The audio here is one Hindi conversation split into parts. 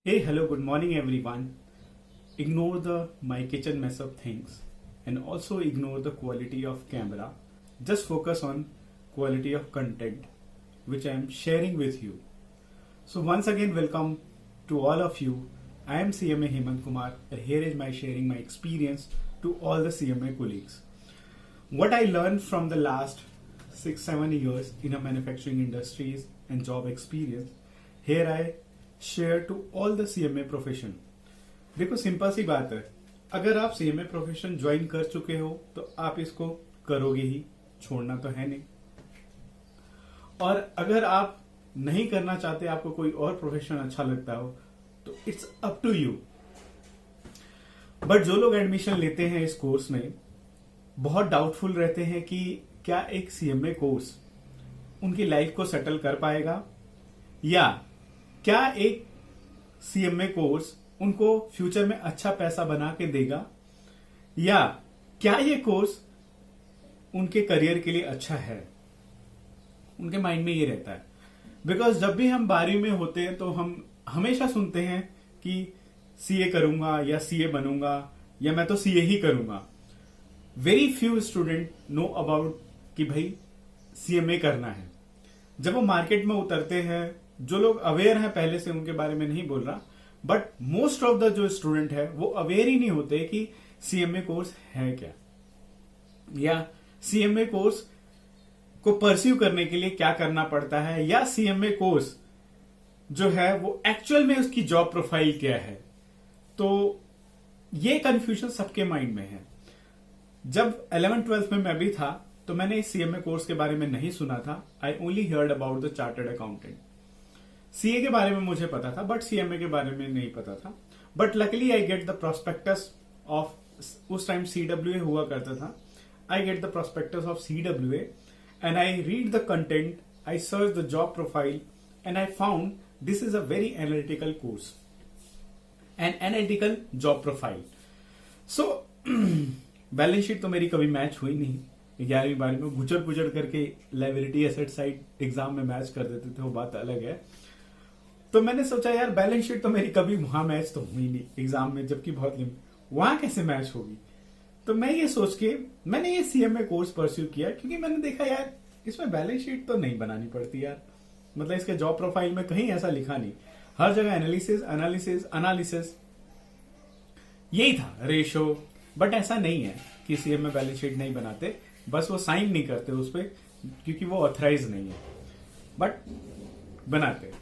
Hey, hello, good morning, everyone. Ignore the my kitchen mess up things and also ignore the quality of camera. Just focus on quality of content which I am sharing with you. So once again, welcome to all of you. I am CMA Hemant Kumar and here is my sharing my experience to all the CMA colleagues. What I learned from the last 6-7 years in a manufacturing industries and job experience, here I share to all the CMA profession. देखो सिंपल सी बात है, अगर आप CMA प्रोफेशन ज्वाइन कर चुके हो तो आप इसको करोगे ही, छोड़ना तो है नहीं. और अगर आप नहीं करना चाहते, आपको कोई और प्रोफेशन अच्छा लगता हो तो it's up to you. But जो लोग एडमिशन लेते हैं इस कोर्स में बहुत डाउटफुल रहते हैं कि क्या एक CMA कोर्स उनकी लाइफ को सेटल कर पाएगा या क्या एक CMA कोर्स उनको फ्यूचर में अच्छा पैसा बना के देगा या क्या ये कोर्स उनके करियर के लिए अच्छा है. उनके माइंड में ये रहता है. बिकॉज जब भी हम 12वीं में होते हैं तो हम हमेशा सुनते हैं कि CA करूंगा या CA बनूंगा या मैं तो CA ही करूंगा. Very few student know about कि भाई CMA करना है. जब वो मार्केट में उतरते हैं, जो लोग अवेयर हैं पहले से उनके बारे में नहीं बोल रहा, बट मोस्ट ऑफ द जो स्टूडेंट है वो अवेयर ही नहीं होते कि CMA कोर्स है क्या या CMA कोर्स को परस्यू करने के लिए क्या करना पड़ता है या CMA कोर्स जो है वो एक्चुअल में उसकी जॉब प्रोफाइल क्या है. तो ये कंफ्यूजन सबके माइंड में है. जब 11th-12th में मैं भी था तो मैंने इस CMA कोर्स के बारे में नहीं सुना था. I only heard about the chartered accountant. CA के बारे में मुझे पता था बट CMA के बारे में नहीं पता था. But luckily I get the prospectus of, उस टाइम CWA हुआ करता था. I get the prospectus of CWA and I read the content, I search the job profile and I found this is a very analytical course and analytical job profile. So balance sheet तो मेरी कभी मैच हुई नहीं. 11वीं-12वीं में गुजर गुजर करके लायबिलिटी एसेट साइड एग्जाम में मैच कर देते थे, वो बात अलग है. तो मैंने सोचा यार बैलेंस शीट तो मेरी कभी वहां मैच तो हुई नहीं एग्जाम में, जबकि बहुत लिमिट, वहां कैसे मैच होगी. तो मैं ये सोच के मैंने ये CMA कोर्स परस्यू किया क्योंकि मैंने देखा यार इसमें बैलेंस शीट तो नहीं बनानी पड़ती यार. मतलब इसके जॉब प्रोफाइल में कहीं ऐसा लिखा नहीं. हर जगह एनालिसिस एनालिसिस एनालिसिस यही था, रेशो. बट ऐसा नहीं है कि CMA बैलेंस शीट नहीं बनाते, बस वो साइन नहीं करते उस पर क्योंकि वो ऑथराइज नहीं है. बट बनाते.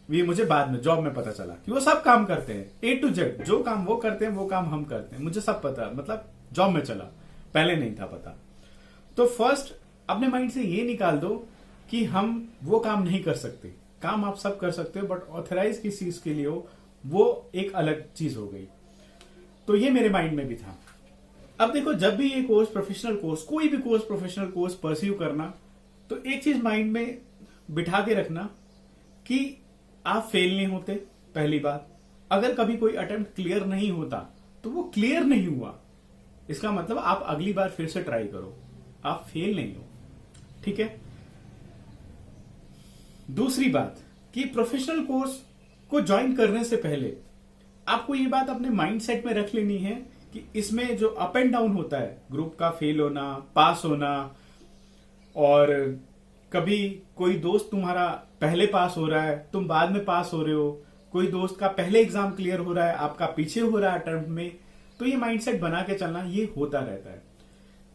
ये मुझे बाद में जॉब में पता चला कि वो सब काम करते हैं, A to Z. जो काम वो करते हैं वो काम हम करते हैं. मुझे सब पता, मतलब जॉब में चला, पहले नहीं था पता. तो फर्स्ट अपने माइंड से ये निकाल दो कि हम वो काम नहीं कर सकते. काम आप सब कर सकते हो बट ऑथराइज किस चीज के लिए हो वो एक अलग चीज हो गई. तो ये मेरे माइंड में भी था. अब देखो, जब भी ये कोर्स प्रोफेशनल कोर्स, कोई भी कोर्स प्रोफेशनल कोर्स परस्यू करना, तो एक चीज माइंड में बिठा के रखना कि आप फेल नहीं होते. पहली बात, अगर कभी कोई अटेम्प्ट क्लियर नहीं होता तो वो क्लियर नहीं हुआ, इसका मतलब आप अगली बार फिर से ट्राई करो, आप फेल नहीं हो. ठीक है. दूसरी बात कि प्रोफेशनल कोर्स को ज्वाइन करने से पहले आपको ये बात अपने माइंडसेट में रख लेनी है कि इसमें जो अप एंड डाउन होता है, ग्रुप का फेल होना, पास होना, और कभी कोई दोस्त तुम्हारा पहले पास हो रहा है, तुम बाद में पास हो रहे हो, कोई दोस्त का पहले एग्जाम क्लियर हो रहा है, आपका पीछे हो रहा है अटेम्प्ट में, तो ये माइंडसेट बना के चलना, ये होता रहता है.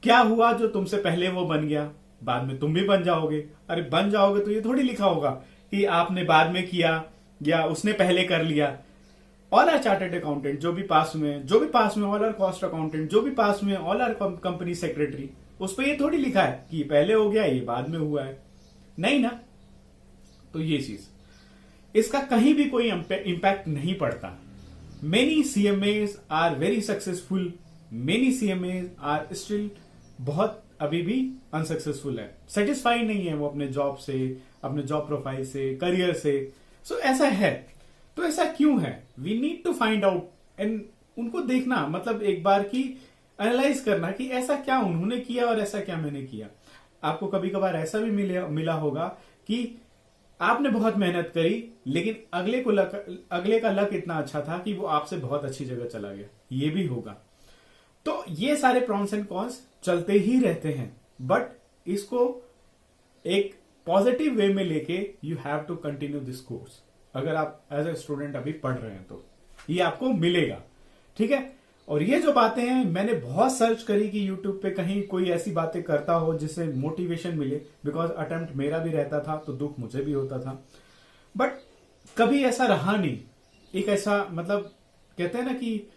क्या हुआ जो तुमसे पहले वो बन गया, बाद में तुम भी बन जाओगे. अरे बन जाओगे तो ये थोड़ी लिखा होगा कि आपने बाद में किया या उसने पहले कर लिया. ऑल आर चार्टर्ड अकाउंटेंट जो भी पास हुए, ऑल आर कॉस्ट अकाउंटेंट जो भी पास हुए, ऑल आर कंपनी सेक्रेटरी, उस पर ये थोड़ी लिखा है कि पहले हो गया, ये बाद में हुआ है. नहीं ना. तो ये चीज, इसका कहीं भी कोई इंपैक्ट नहीं पड़ता. Many CMAs are very successful, many CMAs are still बहुत अभी भी अनसक्सेसफुल है, सेटिस्फाइड नहीं है वो अपने जॉब से, अपने जॉब प्रोफाइल से, करियर से. सो ऐसा है. तो ऐसा क्यों है, we need to find out and उनको देखना, मतलब एक बार की एनालाइज करना कि ऐसा क्या उन्होंने किया और ऐसा क्या मैंने किया. आपको कभी कभार ऐसा भी मिला होगा कि आपने बहुत मेहनत करी, लेकिन अगले का लक इतना अच्छा था कि वो आपसे बहुत अच्छी जगह चला गया। ये भी होगा। तो ये सारे प्रॉन्स एंड कॉन्स चलते ही रहते हैं, बट इसको एक पॉजिटिव वे में लेके you have to continue this course. अगर आप एज ए स्टूडेंट अभी पढ़ रहे हैं तो ये आपको मिलेगा, ठीक है। और ये जो बातें हैं, मैंने बहुत सर्च करी कि यूट्यूब पे कहीं कोई ऐसी बातें करता हो जिससे मोटिवेशन मिले, बिकॉज अटेम्प्ट मेरा भी रहता था तो दुख मुझे भी होता था, बट कभी ऐसा रहा नहीं। एक ऐसा मतलब कहते हैं ना कि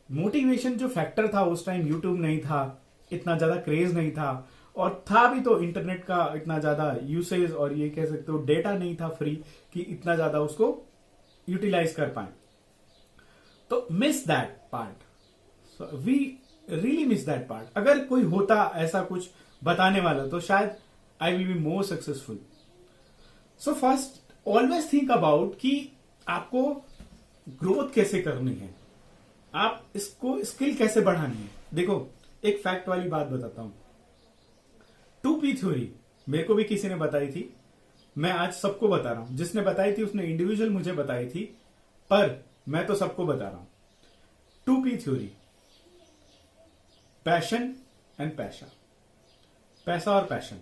मोटिवेशन जो फैक्टर था उस टाइम, यूट्यूब नहीं था, इतना ज्यादा क्रेज नहीं था, और था भी तो इंटरनेट का इतना ज्यादा यूसेज, और ये कह सकते हो डेटा नहीं था फ्री कि इतना ज्यादा उसको यूटिलाइज कर पाए। तो miss that part, we really miss that part. अगर कोई होता ऐसा कुछ बताने वाला तो शायद I will be more successful. So first always think about कि आपको ग्रोथ कैसे करनी है, आप इसको स्किल कैसे बढ़ानी है। देखो एक फैक्ट वाली बात बताता हूं, 2P थ्योरी मेरे को भी किसी ने बताई थी, मैं आज सबको बता रहा हूं। जिसने बताई थी उसने इंडिविजुअल मुझे बताई थी, पर मैं तो सबको बता रहा हूं। 2P थ्योरी, पैशन एंड पैसा, पैसा और पैशन।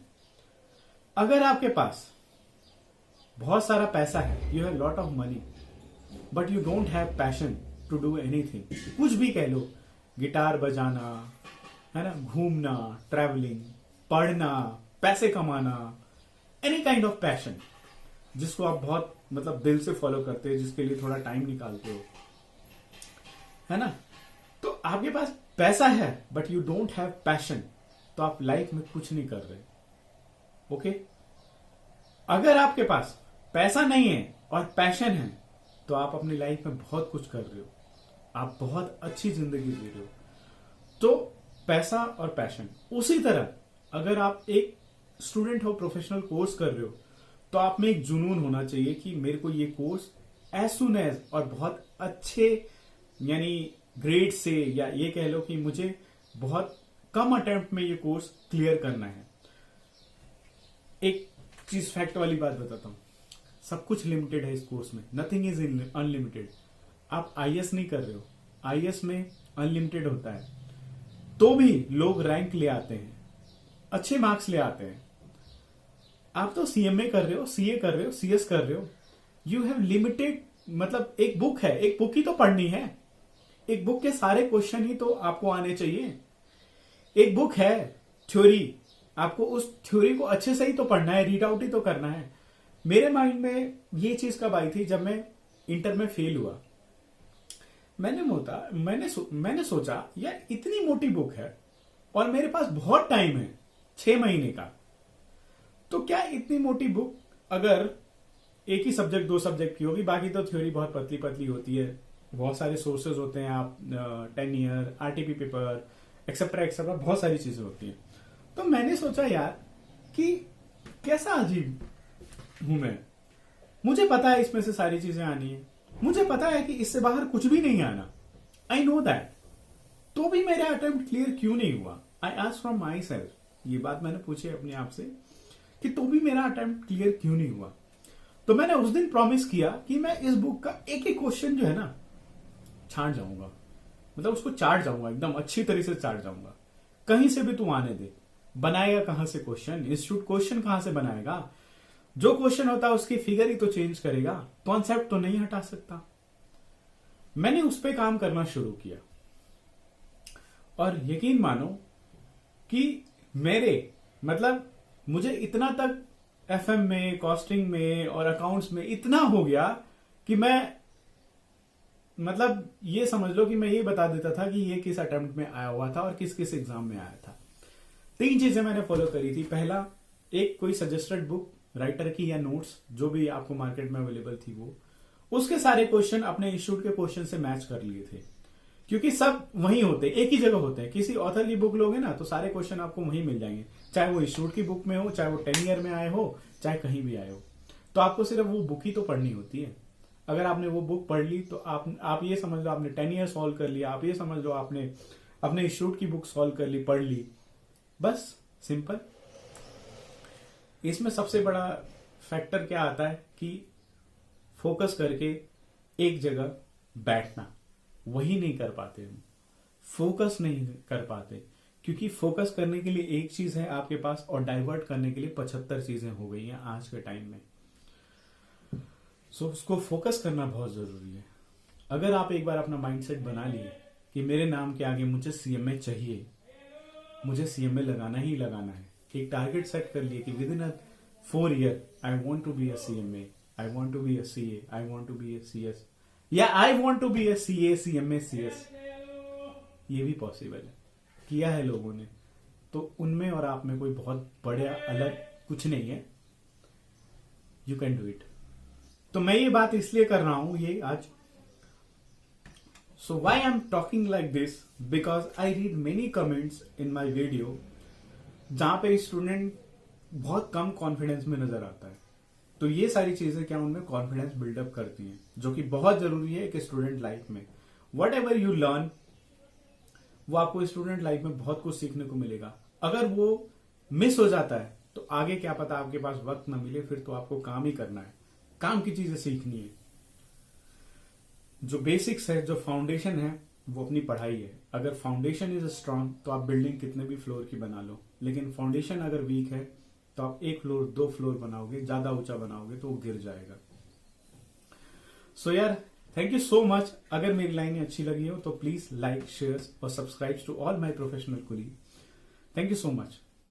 अगर आपके पास बहुत सारा पैसा है, you have lot of money, but you don't have passion to do anything, कुछ भी कह लो, गिटार बजाना है ना, घूमना, ट्रैवलिंग, पढ़ना, पैसे कमाना, एनी काइंड ऑफ पैशन जिसको आप बहुत मतलब दिल से फॉलो करते हैं, जिसके लिए थोड़ा टाइम निकालते हो, है ना। तो आपके पास पैसा है but you don't have passion, तो आप लाइफ में कुछ नहीं कर रहे। ओके, अगर आपके पास पैसा नहीं है और पैशन है तो आप अपनी लाइफ में बहुत कुछ कर रहे हो, आप बहुत अच्छी जिंदगी जी रहे हो। तो पैसा और पैशन। उसी तरह अगर आप एक स्टूडेंट हो, प्रोफेशनल कोर्स कर रहे हो, तो आप में एक जुनून होना चाहिए कि मेरे को ये कोर्स एज सुन एज और बहुत अच्छे यानी ग्रेड से, या ये कह लो कि मुझे बहुत कम अटेम्प्ट में ये कोर्स क्लियर करना है। एक चीज फैक्ट वाली बात बताता हूं, सब कुछ लिमिटेड है इस कोर्स में, नथिंग इज अनलिमिटेड। आप आईएएस नहीं कर रहे हो, आईएएस में अनलिमिटेड होता है, तो भी लोग रैंक ले आते हैं, अच्छे मार्क्स ले आते हैं। आप तो सीएमए कर रहे हो, सीए कर रहे हो, सीएस कर रहे हो, यू हैव लिमिटेड, मतलब एक बुक है, एक बुक ही तो पढ़नी है, एक बुक के सारे क्वेश्चन ही तो आपको आने चाहिए। एक बुक है थ्योरी, आपको उस थ्योरी को अच्छे से ही तो पढ़ना है, रीड आउट ही तो करना है। मेरे माइंड में ये चीज कब आई थी, जब मैं इंटर में फेल हुआ। मैंने सोचा यार इतनी मोटी बुक है और मेरे पास बहुत टाइम है, 6 महीने का, तो क्या इतनी मोटी बुक अगर एक ही सब्जेक्ट 2 सब्जेक्ट की होगी, बाकी तो थ्योरी बहुत पतली पतली होती है, बहुत सारे सोर्सेज होते हैं, आप 10 year RTP paper etcetera etcetera बहुत सारी चीजें होती हैं। तो मैंने सोचा यार कि कैसा अजीब हूं मैं, मुझे पता है इसमें से सारी चीजें आनी है, मुझे पता है कि इससे बाहर कुछ भी नहीं आना, आई नो दैट, तो भी मेरा अटेम्प्ट क्लियर क्यों नहीं हुआ। I ask from my self, ये बात मैंने पूछी अपने आप से कि तो भी मेरा अटेम्प्ट क्लियर क्यों नहीं हुआ। तो मैंने उस दिन प्रॉमिस किया कि मैं इस बुक का एक एक क्वेश्चन जो है ना छांट जाऊंगा, मतलब उसको चाट जाऊंगा, एकदम अच्छी तरह से चाट जाऊंगा। कहीं से भी तू आने दे, बनाएगा कहां से क्वेश्चन, इंस्टीट्यूट क्वेश्चन कहां से बनाएगा, जो क्वेश्चन होता है उसकी फिगर ही तो चेंज करेगा, कॉन्सेप्ट तो नहीं हटा सकता। मैंने उस पर काम करना शुरू किया और यकीन मानो कि मेरे मतलब मुझे इतना तक एफएम में, कॉस्टिंग में और अकाउंट्स में इतना हो गया कि मैं मतलब ये समझ लो कि मैं ये बता देता था कि ये किस अटेम्प्ट में आया हुआ था और किस किस एग्जाम में आया था। 3 चीजें मैंने फॉलो करी थी। पहला, एक कोई सजेस्टेड बुक राइटर की या नोट्स जो भी आपको मार्केट में अवेलेबल थी वो, उसके सारे क्वेश्चन अपने इंस्टीट्यूट के क्वेश्चन से मैच कर लिए थे, क्योंकि सब वहीं होते, एक ही जगह होते हैं। किसी ऑथर की बुक लोगे ना तो सारे क्वेश्चन आपको वहीं मिल जाएंगे, चाहे वो इंस्टीट्यूट की बुक में हो, चाहे वो 10 ईयर में आए हो, चाहे कहीं भी आए हो। तो आपको सिर्फ वो बुक ही तो पढ़नी होती है। अगर आपने वो बुक पढ़ ली तो आप ये समझ लो आपने 10 ईयर सॉल्व कर लिया, आप ये समझ लो आपने अपने इंस्टीट्यूट की बुक सॉल्व कर ली, पढ़ ली, बस सिंपल। इसमें सबसे बड़ा फैक्टर क्या आता है कि फोकस करके एक जगह बैठना, वही नहीं कर पाते हम, फोकस नहीं कर पाते, क्योंकि फोकस करने के लिए एक चीज है आपके पास और डाइवर्ट करने के लिए 75 चीजें हो गई हैं आज के टाइम में। उसको फोकस करना बहुत जरूरी है। अगर आप एक बार अपना माइंडसेट बना लिए कि मेरे नाम के आगे मुझे सीएमए चाहिए, मुझे सीएमए लगाना ही लगाना है, एक टारगेट सेट कर लिए कि within 4 year I want to be a CMA, I want to be a CA, I want to be a CS, या I want to be a CA, CMA, CS. ये भी पॉसिबल है, किया है लोगों ने, तो उनमें और आप में कोई बहुत बड़ा अलग कुछ नहीं है। You can do it. तो मैं ये बात इसलिए कर रहा हूं ये आज, so why I am talking like this, because I read many comments in my video जहां पे स्टूडेंट बहुत कम कॉन्फिडेंस में नजर आता है। तो ये सारी चीजें क्या उनमें कॉन्फिडेंस बिल्डअप करती हैं, जो कि बहुत जरूरी है एक स्टूडेंट लाइफ में। वट एवर यू लर्न, वो आपको स्टूडेंट लाइफ में बहुत कुछ सीखने को मिलेगा। अगर वो मिस हो जाता है तो आगे क्या पता आपके पास वक्त ना मिले, फिर तो आपको काम ही करना है, काम की चीजें सीखनी है। जो बेसिक्स है, जो फाउंडेशन है, वो अपनी पढ़ाई है। अगर फाउंडेशन इज स्ट्रांग तो आप बिल्डिंग कितने भी फ्लोर की बना लो, लेकिन फाउंडेशन अगर वीक है तो आप 1 फ्लोर 2 फ्लोर बनाओगे, ज्यादा ऊंचा बनाओगे तो वो गिर जाएगा। सो यार, थैंक यू सो मच। अगर मेरी लाइनें अच्छी लगी हो तो प्लीज लाइक, शेयर और subscribe to all my professional colleague. Thank you so much.